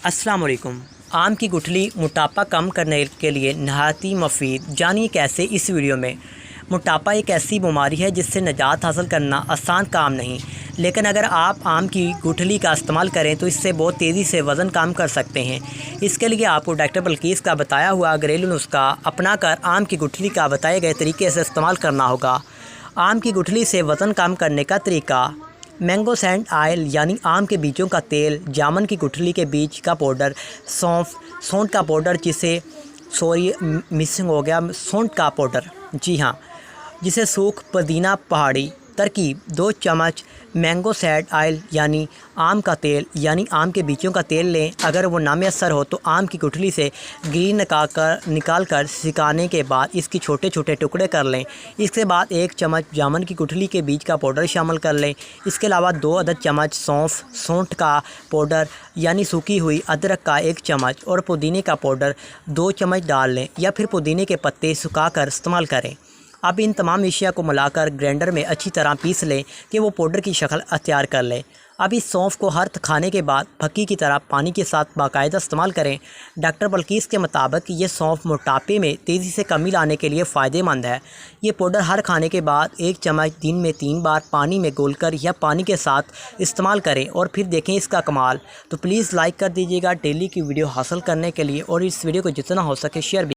अस्सलाम वालेकुम। आम की गुठली मोटापा कम करने के लिए नहायत ही मुफीद। जानिए कैसे इस वीडियो में। मोटापा एक ऐसी बीमारी है जिससे निजात हासिल करना आसान काम नहीं, लेकिन अगर आप आम की गुठली का इस्तेमाल करें तो इससे बहुत तेज़ी से वज़न कम कर सकते हैं। इसके लिए आपको डॉक्टर बल्कीस का बताया हुआ घरेलू नुस्खा अपना कर आम की गुठली का बताए गए तरीके से इस्तेमाल करना होगा। आम की गुठली से वज़न कम करने का तरीका। मैंगो सैंड ऑयल यानी आम के बीजों का तेल, जामुन की गुठली के बीज का पाउडर, सौंठ का पाउडर मिसिंग हो गया सौंठ का पाउडर, जी हाँ, जिसे सूख पुदीना पहाड़ी। तरकीब: 2 चम्मच मैंगो सैंड ऑयल यानी आम का तेल यानी आम के बीजों का तेल लें। अगर वो नामयसर हो तो आम की गुठली से गिरी निकाल कर सिकाने के बाद इसकी छोटे छोटे टुकड़े कर लें। इसके बाद 1 चम्मच जामुन की गुठली के बीज का पाउडर शामिल कर लें। इसके अलावा 2 अदद चम्मच सौंठ का पाउडर यानी सूखी हुई अदरक का 1 चम्मच और पुदीने का पाउडर 2 चम्मच डाल लें, या फिर पुदीने के पत्ते सुखाकर इस्तेमाल करें। अब इन तमाम अशिया को मिलाकर ग्राइंडर में अच्छी तरह पीस लें कि वो पाउडर की शक्ल अख्तियार कर लें। अब इस सौंफ को हर खाने के बाद फक्की की तरह पानी के साथ बाकायदा इस्तेमाल करें। डॉक्टर बल्कीस के मुताबिक ये सौंफ मोटापे में तेज़ी से कमी लाने के लिए फ़ायदेमंद है। ये पाउडर हर खाने के बाद 1 चम्मच दिन में 3 बार पानी में घोलकर या पानी के साथ इस्तेमाल करें और फिर देखें इसका कमाल। तो प्लीज़ लाइक कर दीजिएगा डेली की वीडियो हासिल करने के लिए, और इस वीडियो को जितना हो सके शेयर